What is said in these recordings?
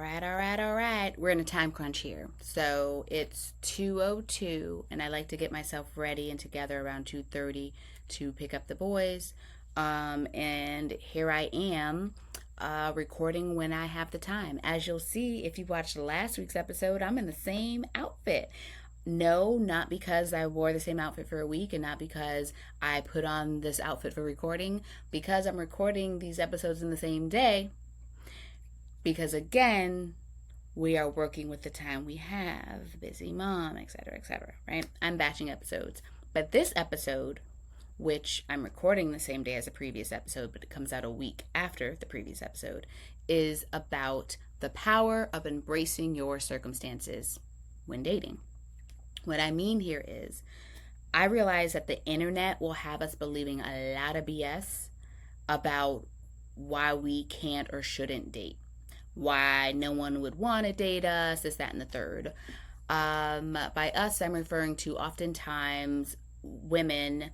All right. We're in a time crunch here. So it's 2:02 and I like to get myself ready and together around 2:30 to pick up the boys. And here I am recording when I have the time. As you'll see if you watched last week's episode, I'm in the same outfit. No, not because I wore the same outfit for a week and not because I put on this outfit for recording, because I'm recording these episodes in the same day. Because again, we are working with the time we have, busy mom, etc., right? I'm batching episodes. But this episode, which I'm recording the same day as the previous episode, but it comes out a week after the previous episode, is about the power of embracing your circumstances when dating. What I mean here is, I realize that the internet will have us believing a lot of BS about why we can't or shouldn't date, why no one would want to date us, this, that, and the third. By us, I'm referring to oftentimes women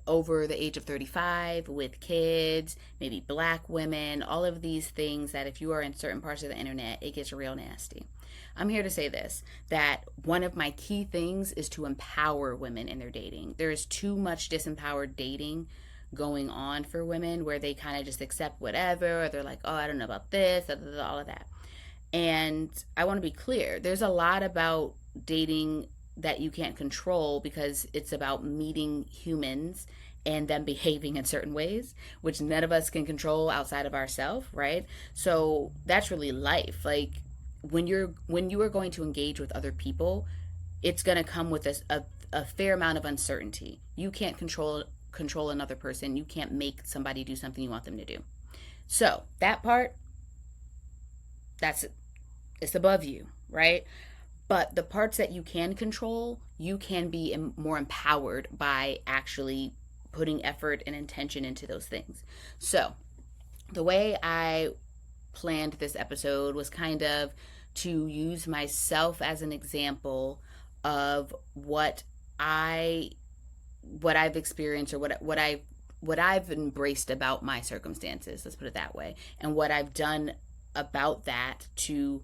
over the age of 35 with kids, maybe black women, all of these things that if you are in certain parts of the internet, it gets real nasty. I'm here to say this, that one of my key things is to empower women in their dating. There is too much disempowered dating going on for women where they kind of just accept whatever, or they're like, oh, I don't know about this, all of that. And I want to be clear, there's a lot about dating that you can't control because it's about meeting humans and them behaving in certain ways, which none of us can control outside of ourselves, right? So that's really life. Like when you are going to engage with other people, it's going to come with a fair amount of uncertainty. You can't control another person. You can't make somebody do something you want them to do. So that part, it's above you, right? But the parts that you can control, you can be more empowered by actually putting effort and intention into those things. So the way I planned this episode was kind of to use myself as an example of what I've experienced, or what I've embraced about my circumstances, let's put it that way, and what I've done about that to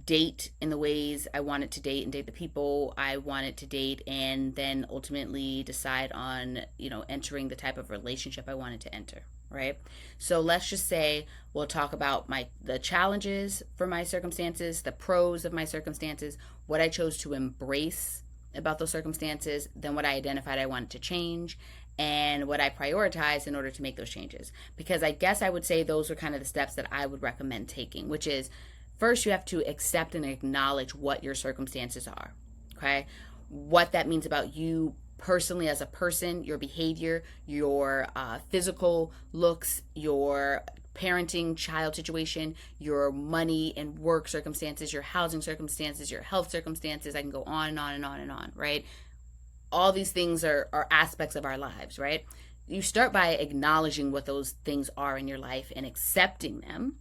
date in the ways I wanted to date and date the people I wanted to date, and then ultimately decide on, entering the type of relationship I wanted to enter, right? So let's just say we'll talk about the challenges for my circumstances, the pros of my circumstances, what I chose to embrace about those circumstances, then what I identified I wanted to change, and what I prioritized in order to make those changes. Because I guess I would say those are kind of the steps that I would recommend taking, which is, first, you have to accept and acknowledge what your circumstances are, okay? What that means about you personally as a person, your behavior, your physical looks, your parenting child situation, your money and work circumstances, your housing circumstances, your health circumstances. I can go on and on and on and on, right? All these things are aspects of our lives, right? You start by acknowledging what those things are in your life and accepting them.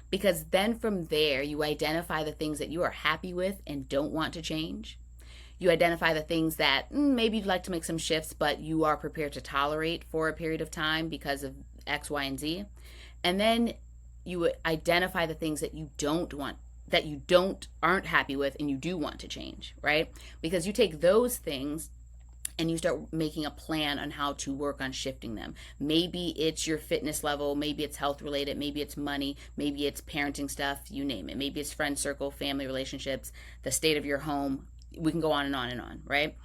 Because then from there, you identify the things that you are happy with and don't want to change. You identify the things that maybe you'd like to make some shifts, but you are prepared to tolerate for a period of time because of X, Y, and Z. And then you identify the things that you don't want, that you aren't happy with, and you do want to change, right? Because you take those things and you start making a plan on how to work on shifting them. Maybe it's your fitness level, maybe it's health related, maybe it's money, maybe it's parenting stuff, you name it. Maybe it's friend circle, family relationships, the state of your home. We can go on and on and on, right?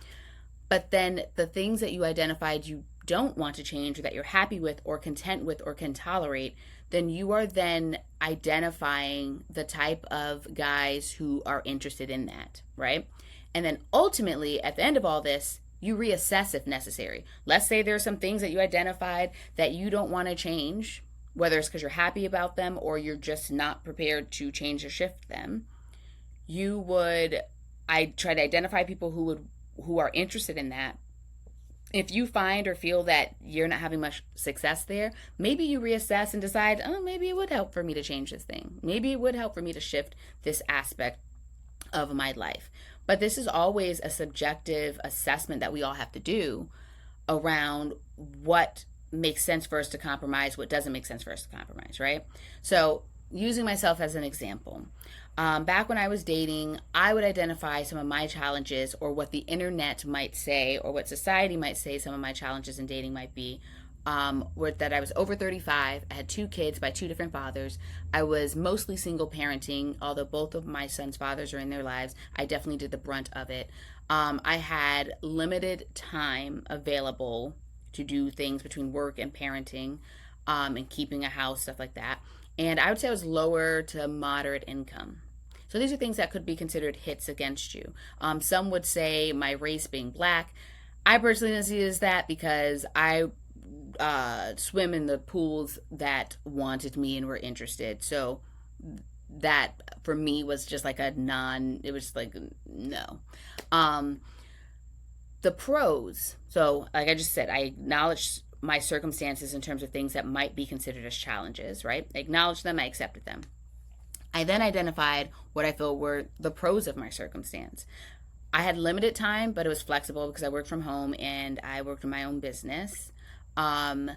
But then the things that you identified you don't want to change, or that you're happy with or content with or can tolerate, then you are then identifying the type of guys who are interested in that, right? And then ultimately, at the end of all this, you reassess if necessary. Let's say there are some things that you identified that you don't want to change, whether it's because you're happy about them or you're just not prepared to change or shift them. I try to identify people who are interested in that. If you find or feel that you're not having much success there, maybe you reassess and decide, oh, maybe it would help for me to change this thing. Maybe it would help for me to shift this aspect of my life. But this is always a subjective assessment that we all have to do around what makes sense for us to compromise, what doesn't make sense for us to compromise, right? So using myself as an example, back when I was dating, I would identify some of my challenges, or what the internet might say, or what society might say some of my challenges in dating might be. Were that I was over 35, I had two kids by two different fathers. I was mostly single parenting, although both of my son's fathers are in their lives. I definitely did the brunt of it. I had limited time available to do things between work and parenting, and keeping a house, stuff like that. And I would say I was lower to moderate income. So these are things that could be considered hits against you. Some would say my race being black. I personally don't see it as that, because I swim in the pools that wanted me and were interested. So that for me was just like a non, it was like, no. Um, the pros. So, like I just said, I acknowledged my circumstances in terms of things that might be considered as challenges, right? I acknowledged them, I accepted them. I then identified what I felt were the pros of my circumstance. I had limited time, but it was flexible because I worked from home and I worked in my own business. Um,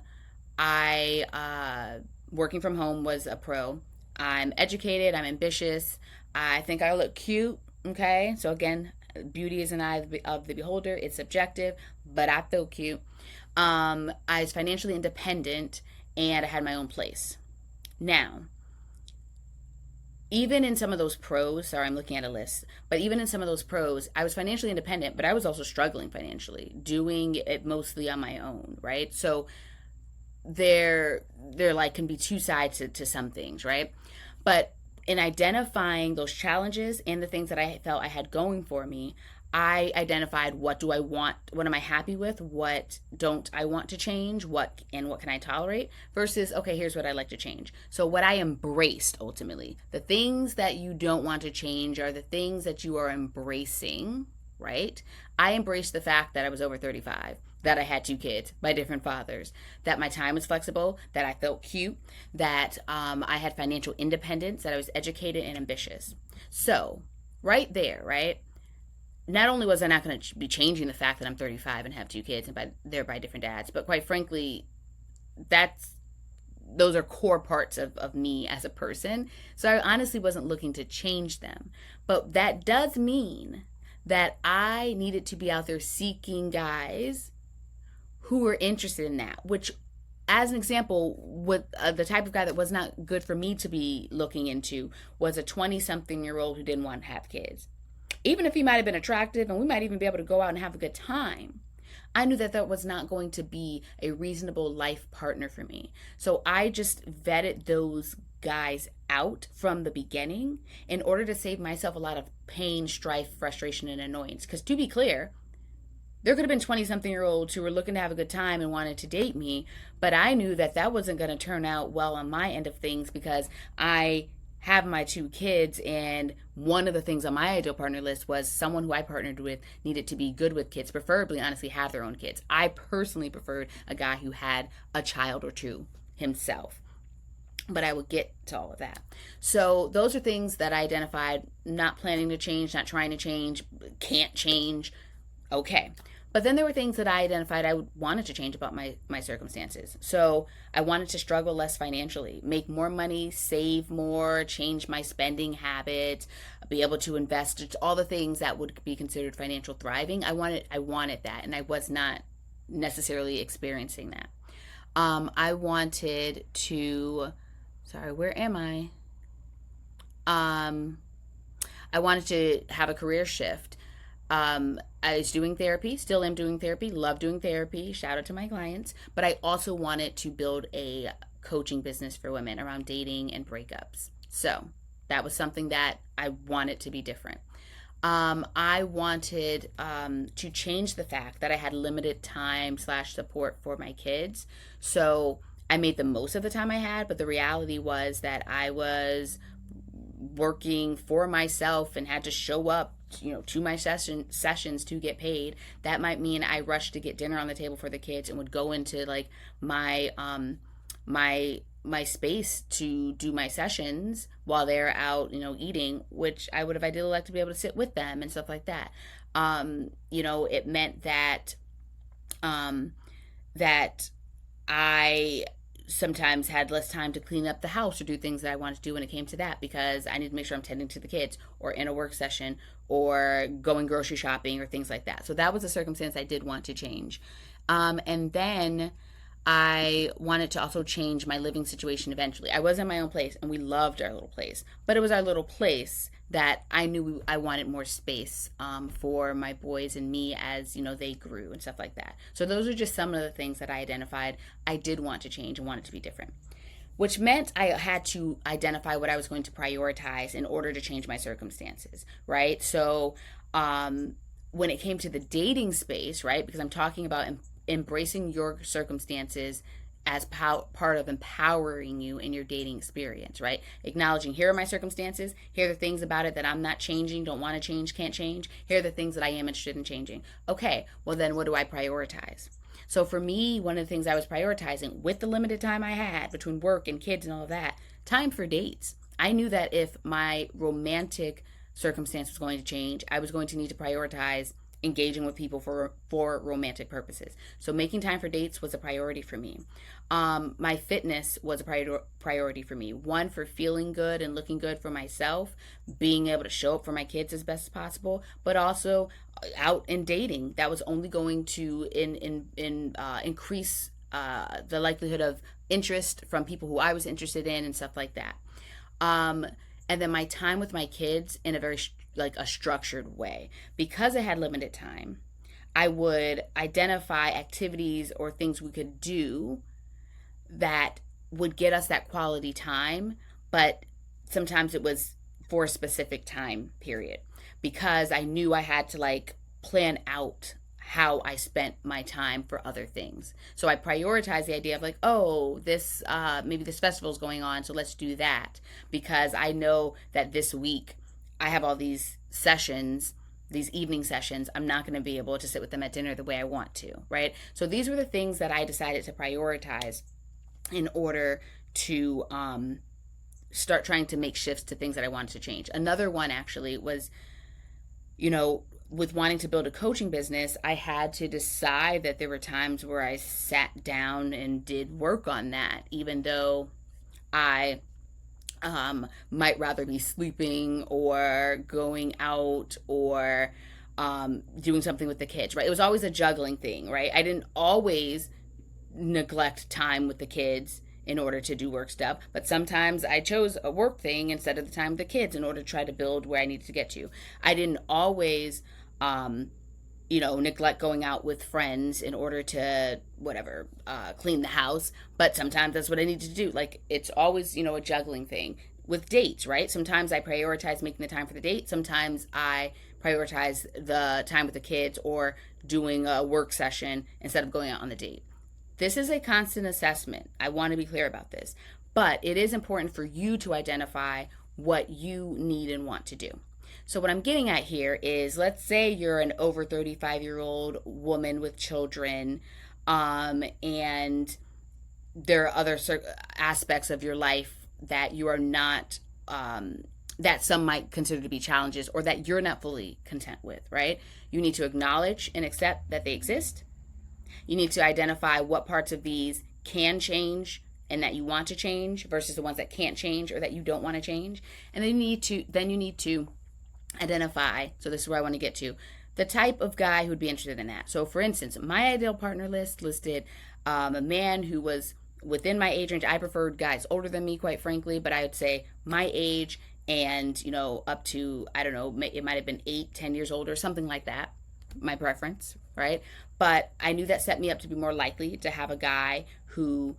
I Working from home was a pro. I'm educated. I'm ambitious. I think I look cute. Okay, so again, beauty is an eye of the beholder. It's subjective, but I feel cute. I was financially independent, and I had my own place. Now, even in some of those pros, sorry, I'm looking at a list, but even in some of those pros, I was financially independent, but I was also struggling financially, doing it mostly on my own, right? So there like can be two sides to some things, right? But in identifying those challenges and the things that I felt I had going for me, I identified what do I want, what am I happy with, what don't I want to change, what can I tolerate, versus okay, here's what I like to change. So what I embraced, ultimately, the things that you don't want to change are the things that you are embracing, right? I embraced the fact that I was over 35, that I had two kids by different fathers, that my time was flexible, that I felt cute, that I had financial independence, that I was educated and ambitious. So, right there, right? Not only was I not going to be changing the fact that I'm 35 and have two kids and they're by different dads, but quite frankly, that's those are core parts of me as a person. So I honestly wasn't looking to change them. But that does mean that I needed to be out there seeking guys who were interested in that, which, as an example, what the type of guy that was not good for me to be looking into was a 20-something-year-old who didn't want to have kids. Even if he might have been attractive and we might even be able to go out and have a good time, I knew that that was not going to be a reasonable life partner for me. So I just vetted those guys out from the beginning in order to save myself a lot of pain, strife, frustration, and annoyance. Because to be clear, there could have been 20-something-year-olds who were looking to have a good time and wanted to date me, but I knew that that wasn't going to turn out well on my end of things, because I have my two kids, and one of the things on my ideal partner list was someone who I partnered with needed to be good with kids, preferably, honestly, have their own kids. I personally preferred a guy who had a child or two himself, but I would get to all of that. So those are things that I identified, not planning to change, not trying to change, can't change. Okay. But then there were things that I identified I wanted to change about my circumstances. So I wanted to struggle less financially, make more money, save more, change my spending habits, be able to invest. It's all the things that would be considered financial thriving. I wanted that, and I was not necessarily experiencing that. I wanted to, sorry, where am I? I wanted to have a career shift. I was doing therapy, still am doing therapy, love doing therapy, shout out to my clients, but I also wanted to build a coaching business for women around dating and breakups. So that was something that I wanted to be different. I wanted to change the fact that I had limited time slash support for my kids. So I made the most of the time I had, but the reality was that I was working for myself and had to show up, to my sessions to get paid. That might mean I rushed to get dinner on the table for the kids and would go into like my space to do my sessions while they're out, eating, which I would have ideally liked to be able to sit with them and stuff like that. It meant that that I sometimes had less time to clean up the house or do things that I wanted to do when it came to that, because I need to make sure I'm tending to the kids or in a work session or going grocery shopping or things like that. So that was a circumstance I did want to change. And then I wanted to also change my living situation eventually. I was in my own place and we loved our little place, but it was our little place that I knew I wanted more space for my boys and me as, they grew and stuff like that. So those are just some of the things that I identified I did want to change and wanted to be different, which meant I had to identify what I was going to prioritize in order to change my circumstances, right? So when it came to the dating space, right, because I'm talking about embracing your circumstances as part of empowering you in your dating experience, right? Acknowledging, here are my circumstances, here are the things about it that I'm not changing, don't want to change, can't change, here are the things that I am interested in changing. Okay, well then what do I prioritize? So for me, one of the things I was prioritizing with the limited time I had between work and kids and all of that, time for dates. I knew that if my romantic circumstance was going to change, I was going to need to prioritize engaging with people for romantic purposes. So making time for dates was a priority for me. My fitness was a priority for me. One, for feeling good and looking good for myself, being able to show up for my kids as best as possible, but also out and dating. That was only going to increase the likelihood of interest from people who I was interested in and stuff like that. And then my time with my kids in a very a structured way. Because I had limited time, I would identify activities or things we could do that would get us that quality time, but sometimes it was for a specific time period, because I knew I had to plan out how I spent my time for other things. So I prioritized the idea of this maybe this festival is going on, so let's do that, because I know that this week I have all these sessions, these evening sessions. I'm not going to be able to sit with them at dinner the way I want to, right? So these were the things that I decided to prioritize in order to start trying to make shifts to things that I wanted to change. Another one actually was, with wanting to build a coaching business, I had to decide that there were times where I sat down and did work on that, even though I might rather be sleeping or going out or doing something with the kids, right? It was always a juggling thing, right? I didn't always neglect time with the kids in order to do work stuff, but sometimes I chose a work thing instead of the time with the kids in order to try to build where I needed to get to. I didn't always neglect going out with friends in order to clean the house, but sometimes that's what I need to do. It's always, a juggling thing. With dates, right? Sometimes I prioritize making the time for the date. Sometimes I prioritize the time with the kids or doing a work session instead of going out on the date. This is a constant assessment. I want to be clear about this, but it is important for you to identify what you need and want to do. So what I'm getting at here is, let's say you're an over 35-year-old woman with children, and there are other aspects of your life that you are not, that some might consider to be challenges, or that you're not fully content with, right? You need to acknowledge and accept that they exist. You need to identify what parts of these can change and that you want to change versus the ones that can't change or that you don't want to change. And then you need to identify, so this is where I want to get to, the type of guy who would be interested in that. So for instance, my ideal partner list listed a man who was within my age range. I preferred guys older than me, quite frankly, but I would say my age and, up to, I don't know, it might have been 8-10 years older, something like that, my preference, right? But I knew that set me up to be more likely to have a guy who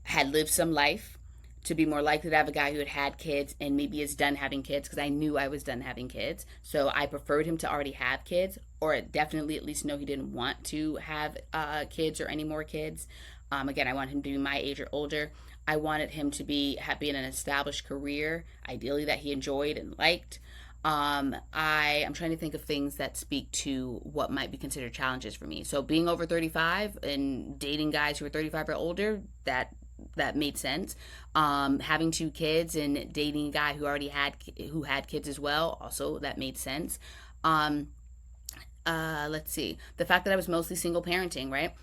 had lived some life, to be more likely to have a guy who had had kids and maybe is done having kids, because I knew I was done having kids. So I preferred him to already have kids, or definitely at least know he didn't want to have kids or any more kids. Again, I want him to be my age or older. I wanted him to be happy in an established career, ideally that he enjoyed and liked. I'm trying to think of things that speak to what might be considered challenges for me. So being over 35 and dating guys who are 35 or older, that made sense. Having 2 kids and dating a guy who had kids as well, also that made sense. Let's see, the fact that I was mostly single parenting, right?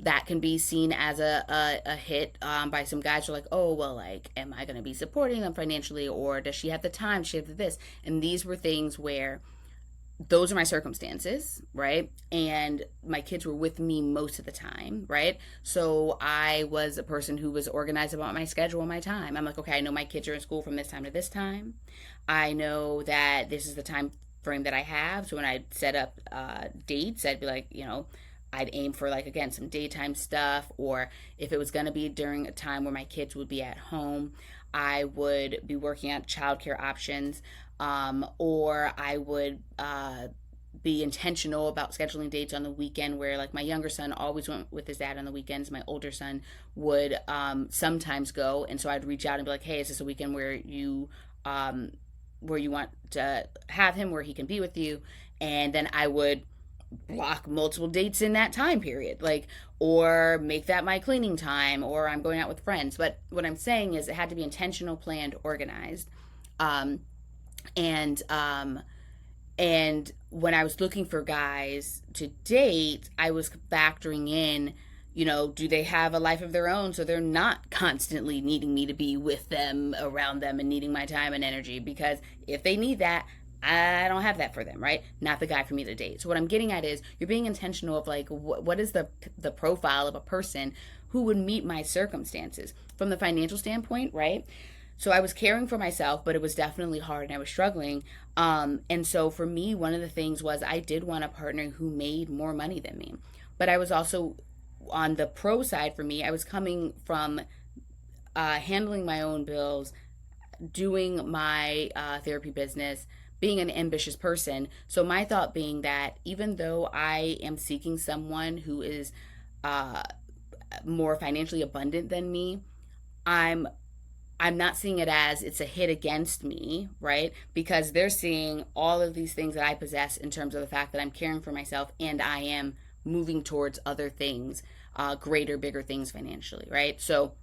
that can be seen as a hit by some guys who are like, oh, well, like, am I going to be supporting them financially, or does she have the time? Does she have this? And these were things where those are my circumstances, right? And my kids were with me most of the time, right? So I was a person who was organized about my schedule and my time. I'm like, okay, I know my kids are in school from this time to this time. I know that this is the time frame that I have. So when I set up dates, I'd be like, I'd aim for, like, again, some daytime stuff, or if it was going to be during a time where my kids would be at home, I would be working out childcare options, or I would be intentional about scheduling dates on the weekend where, like, my younger son always went with his dad on the weekends. My older son would sometimes go, and so I'd reach out and be like, hey, is this a weekend where you want to have him, where he can be with you? And then I would block multiple dates in that time period, like, or make that my cleaning time, or I'm going out with friends. But what I'm saying is it had to be intentional, planned, organized. um and and when I was looking for guys to date, I was factoring in, do they have a life of their own, so they're not constantly needing me to be with them, around them, and needing my time and energy? Because if they need that, I don't have that for them, right? Not the guy for me to date. So what I'm getting at is, you're being intentional of, like, what is the profile of a person who would meet my circumstances from the financial standpoint, right? So I was caring for myself, but it was definitely hard and I was struggling. And so for me, one of the things was I did want a partner who made more money than me. But I was also, on the pro side for me, I was coming from handling my own bills, doing my therapy business, being an ambitious person. So my thought being that even though I am seeking someone who is uh, more financially abundant than me, I'm I'm not seeing it as it's a hit against me, right? Because they're seeing all of these things that I possess in terms of the fact that I'm caring for myself and I am moving towards other things, greater, bigger things financially, right? So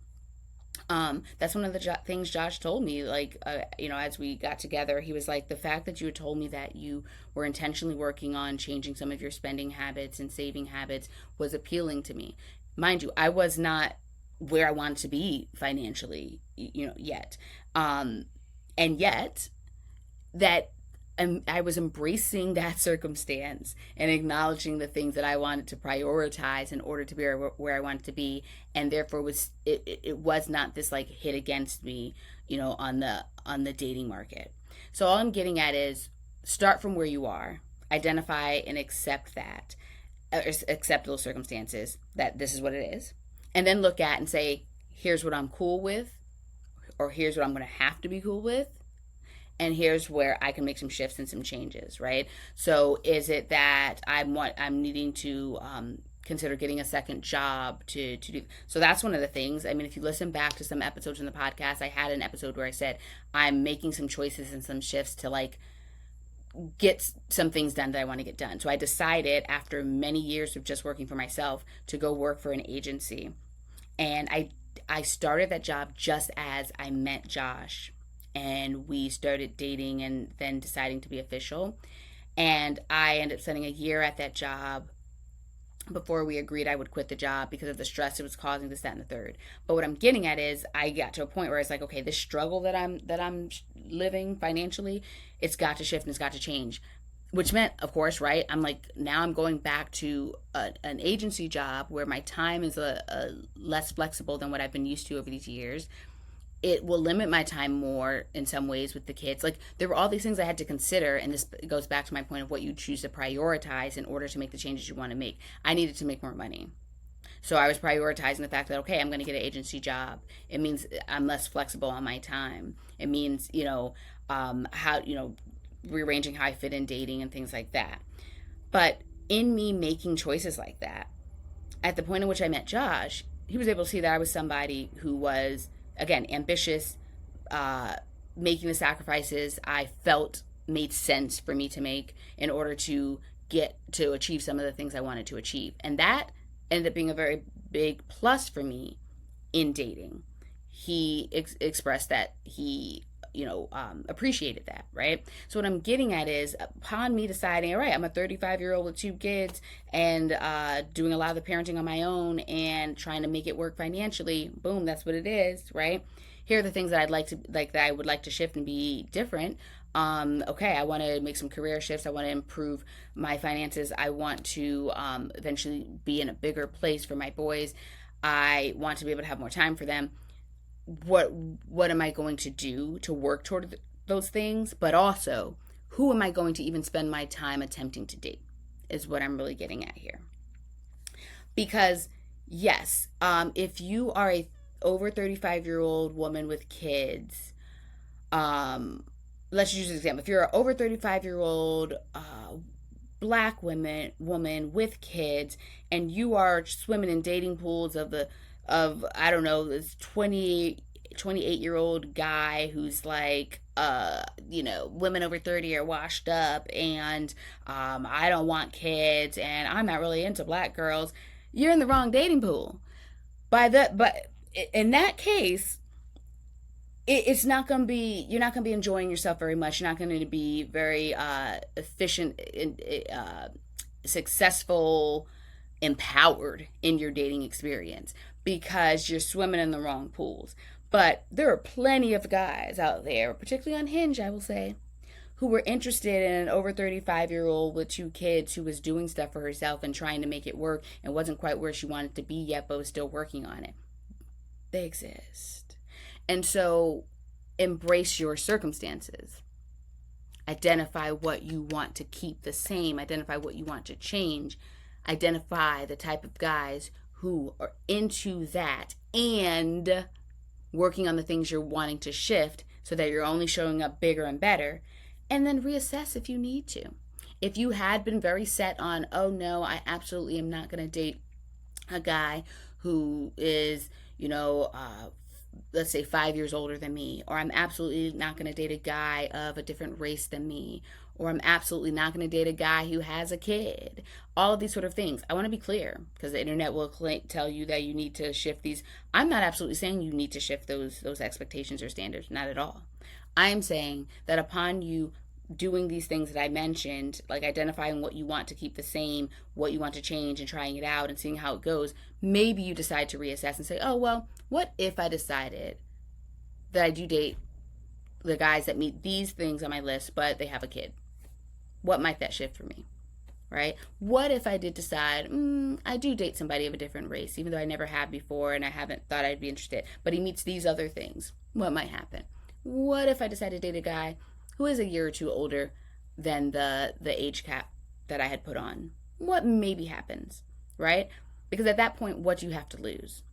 that's one of the things Josh told me, like, as we got together, he was like, the fact that you had told me that you were intentionally working on changing some of your spending habits and saving habits was appealing to me. Mind you, I was not where I wanted to be financially, yet. And yet, that I was embracing that circumstance and acknowledging the things that I wanted to prioritize in order to be where I wanted to be, and therefore it was not this, like, hit against me, on the dating market. So all I'm getting at is, start from where you are, identify and accept that, accept those circumstances, that this is what it is, and then look at and say, here's what I'm cool with, or here's what I'm going to have to be cool with, and here's where I can make some shifts and some changes, right? So is it that I'm needing to consider getting a second job to do? So that's one of the things. I mean, if you listen back to some episodes in the podcast, I had an episode where I said I'm making some choices and some shifts to, like, get some things done that I want to get done. So I decided, after many years of just working for myself, to go work for an agency, and I started that job just as I met Josh, and we started dating and then deciding to be official. And I ended up spending a year at that job before we agreed I would quit the job because of the stress it was causing, this, that, and the third. But what I'm getting at is, I got to a point where it's like, okay, this struggle that I'm living financially, it's got to shift and it's got to change. Which meant, of course, right, I'm like, now I'm going back to an agency job where my time is a less flexible than what I've been used to over these years. It will limit my time more in some ways with the kids. Like, there were all these things I had to consider, and this goes back to my point of what you choose to prioritize in order to make the changes you want to make. I needed to make more money. So I was prioritizing the fact that, okay, I'm going to get an agency job. It means I'm less flexible on my time. It means, how, rearranging how I fit in dating and things like that. But in me making choices like that, at the point in which I met Josh, he was able to see that I was somebody who was, again, ambitious, making the sacrifices I felt made sense for me to make in order to get to achieve some of the things I wanted to achieve. And that ended up being a very big plus for me in dating. He expressed that he appreciated that, right? So what I'm getting at is upon me deciding, all right, I'm a 35-year-old with two kids and doing a lot of the parenting on my own and trying to make it work financially. Boom, that's what it is, right? Here are the things that I would like to shift and be different. Okay, I want to make some career shifts. I want to improve my finances. I want to eventually be in a bigger place for my boys. I want to be able to have more time for them. What am I going to do to work toward those things? But also, who am I going to even spend my time attempting to date? Is what I'm really getting at here. Because yes, if you are a over 35-year-old woman with kids, um, let's use an example. If you're an over 35-year-old black woman with kids, and you are swimming in dating pools of I don't know, this 28-year-old guy who's like women over 30 are washed up, and I don't want kids, and I'm not really into black girls, you're in the wrong dating pool. But in that case, it's not going to be, you're not going to be enjoying yourself very much. You're not going to be very efficient, successful, empowered in your dating experience because you're swimming in the wrong pools. But there are plenty of guys out there, particularly on Hinge, I will say, who were interested in an over 35-year-old with two kids who was doing stuff for herself and trying to make it work and wasn't quite where she wanted to be yet, but was still working on it. They exist. And so embrace your circumstances. Identify what you want to keep the same, identify what you want to change, identify the type of guys who are into that and working on the things you're wanting to shift so that you're only showing up bigger and better, and then reassess if you need to. If you had been very set on, oh no, I absolutely am not going to date a guy who is, let's say 5 years older than me, or I'm absolutely not going to date a guy of a different race than me, or I'm absolutely not going to date a guy who has a kid. All of these sort of things. I want to be clear because the internet will tell you that you need to shift these. I'm not absolutely saying you need to shift those expectations or standards, not at all. I am saying that upon you doing these things that I mentioned, like identifying what you want to keep the same, what you want to change, and trying it out and seeing how it goes, maybe you decide to reassess and say, oh, well, what if I decided that I do date the guys that meet these things on my list, but they have a kid? What might that shift for me? Right? What if I did decide, I do date somebody of a different race, even though I never have before and I haven't thought I'd be interested, but he meets these other things? What might happen? What if I decide to date a guy who is a year or two older than the age cap that I had put on? What maybe happens, right? Because at that point, what do you have to lose?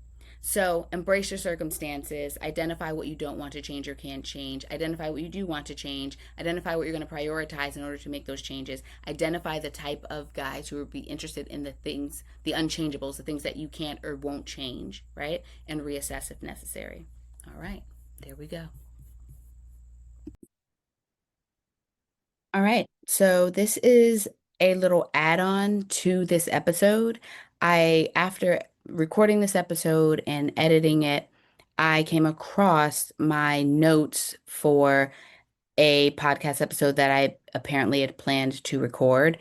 So embrace your circumstances, identify what you don't want to change or can't change, identify what you do want to change, identify what you're going to prioritize in order to make those changes, identify the type of guys who would be interested in the things, the unchangeables, the things that you can't or won't change, right? And reassess if necessary. All right, there we go. All right. So this is a little add-on to this episode. After recording this episode and editing it, I came across my notes for a podcast episode that I apparently had planned to record.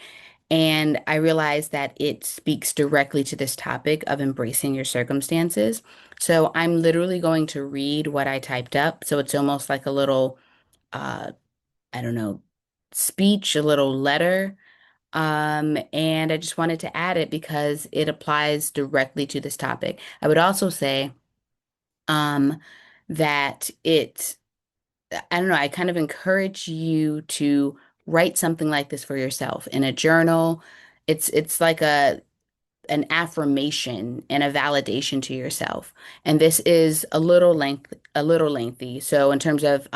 And I realized that it speaks directly to this topic of embracing your circumstances. So I'm literally going to read what I typed up. So it's almost like a little, uh, I don't know, speech, a little letter. And I just wanted to add it because it applies directly to this topic. I would also say, um, that I don't know, I kind of encourage you to write something like this for yourself in a journal. It's like an affirmation and a validation to yourself. And this is a little lengthy. So in terms of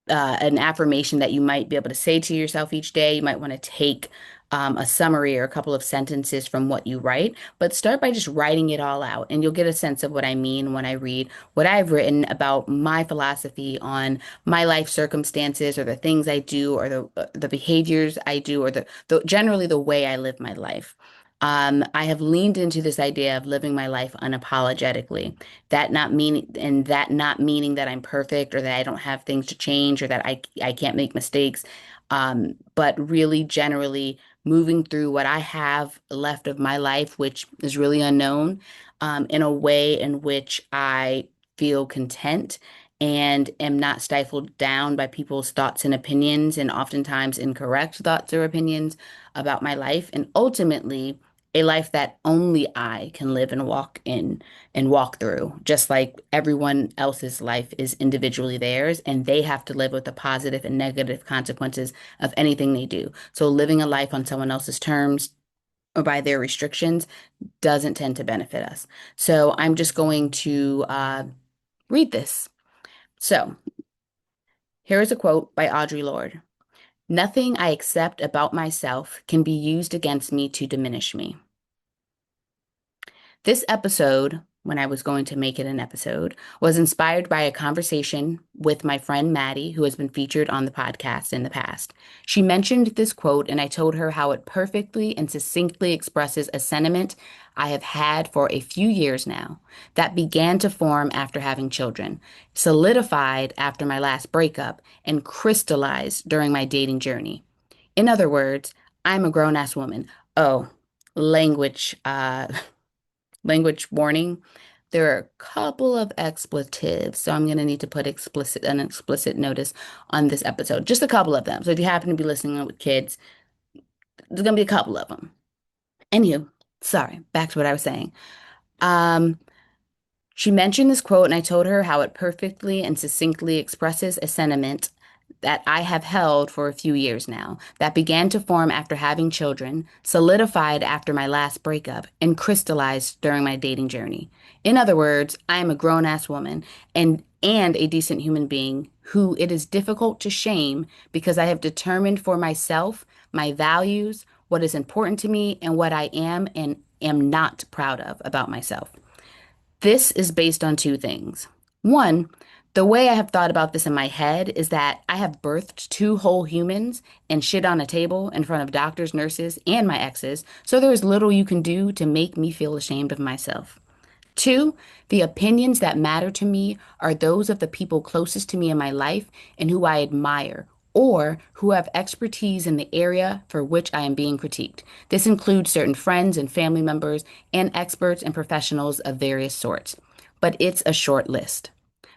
an affirmation that you might be able to say to yourself each day. You might want to take a summary or a couple of sentences from what you write, but start by just writing it all out, and you'll get a sense of what I mean when I read what I've written about my philosophy on my life circumstances, or the things I do, or the behaviors I do, or the generally the way I live my life. I have leaned into this idea of living my life unapologetically. That not meaning that I'm perfect or that I don't have things to change or that I can't make mistakes, but really generally moving through what I have left of my life, which is really unknown, in a way in which I feel content and am not stifled down by people's thoughts and opinions, and oftentimes incorrect thoughts or opinions about my life, and ultimately a life that only I can live and walk in and walk through, just like everyone else's life is individually theirs, and they have to live with the positive and negative consequences of anything they do. So living a life on someone else's terms or by their restrictions doesn't tend to benefit us. So I'm just going to read this. So here is a quote by Audre Lorde. Nothing I accept about myself can be used against me to diminish me. This episode, when I was going to make it an episode, was inspired by a conversation with my friend Maddie, who has been featured on the podcast in the past. She mentioned this quote, and I told her how it perfectly and succinctly expresses a sentiment I have had for a few years now that began to form after having children, solidified after my last breakup, and crystallized during my dating journey. In other words, I'm a grown ass woman. Oh, language, language warning. There are a couple of expletives, so I'm going to need to put an explicit notice on this episode. Just a couple of them. So if you happen to be listening with kids, there's going to be a couple of them. Anywho, sorry, back to what I was saying. Um, she mentioned this quote, and I told her how it perfectly and succinctly expresses a sentiment that I have held for a few years now, that began to form after having children, solidified after my last breakup, and crystallized during my dating journey. In other words, I am a grown-ass woman and a decent human being who it is difficult to shame because I have determined for myself my values, what is important to me, and what I am and am not proud of about myself. This is based on two things. One, the way I have thought about this in my head is that I have birthed two whole humans and shit on a table in front of doctors, nurses, and my exes, so there is little you can do to make me feel ashamed of myself. Two, the opinions that matter to me are those of the people closest to me in my life and who I admire, or who have expertise in the area for which I am being critiqued. This includes certain friends and family members and experts and professionals of various sorts. But it's a short list.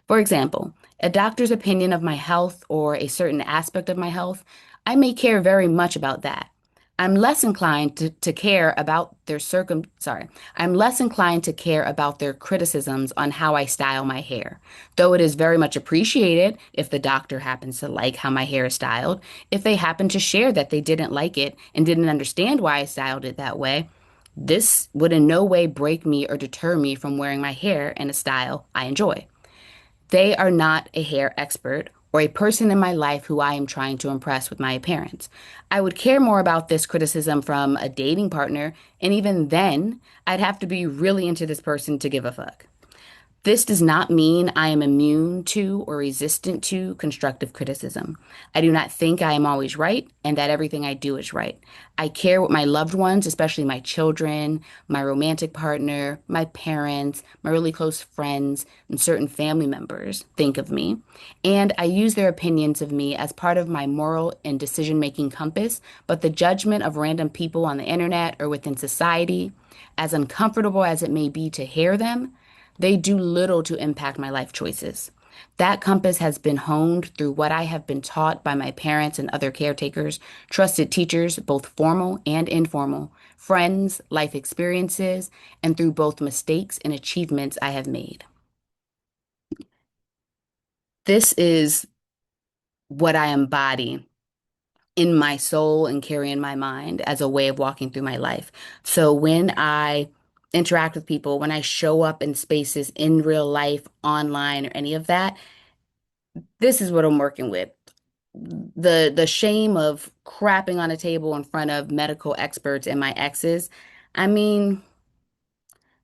For example, a doctor's opinion of my health or a certain aspect of my health, I may care very much about that. I'm less inclined to care about I'm less inclined to care about their criticisms on how I style my hair, though it is very much appreciated if the doctor happens to like how my hair is styled. If they happen to share that they didn't like it and didn't understand why I styled it that way, this would in no way break me or deter me from wearing my hair in a style I enjoy. They are not a hair expert or a person in my life who I am trying to impress with my appearance. I would care more about this criticism from a dating partner, and even then, I'd have to be really into this person to give a fuck. This does not mean I am immune to or resistant to constructive criticism. I do not think I am always right and that everything I do is right. I care what my loved ones, especially my children, my romantic partner, my parents, my really close friends, and certain family members think of me. And I use their opinions of me as part of my moral and decision-making compass, but the judgment of random people on the internet or within society, as uncomfortable as it may be to hear them, they do little to impact my life choices. That compass has been honed through what I have been taught by my parents and other caretakers, trusted teachers, both formal and informal, friends, life experiences, and through both mistakes and achievements I have made. This is what I embody in my soul and carry in my mind as a way of walking through my life. So when I interact with people, when I show up in spaces in real life, online, or any of that, this is what I'm working with. The shame of crapping on a table in front of medical experts and my exes. I mean,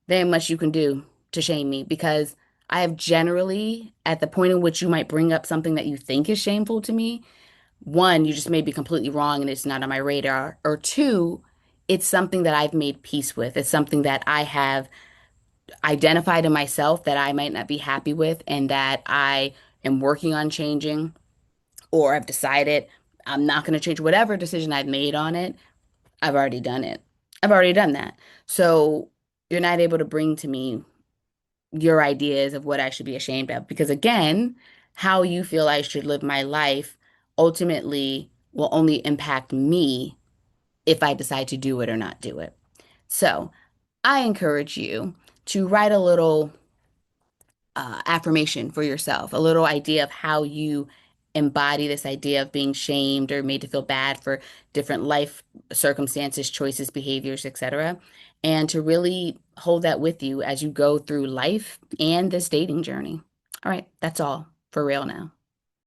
there ain't much you can do to shame me because I have generally, at the point in which you might bring up something that you think is shameful to me, one, you just may be completely wrong and it's not on my radar. Or two, it's something that I've made peace with. It's something that I have identified in myself that I might not be happy with and that I am working on changing, or I've decided I'm not going to change whatever decision I've made on it. I've already done it. I've already done that. So you're not able to bring to me your ideas of what I should be ashamed of. Because again, how you feel I should live my life ultimately will only impact me if I decide to do it or not do it. So I encourage you to write a little affirmation for yourself, a little idea of how you embody this idea of being shamed or made to feel bad for different life circumstances, choices, behaviors, etc. And to really hold that with you as you go through life and this dating journey. All right, that's all for real now.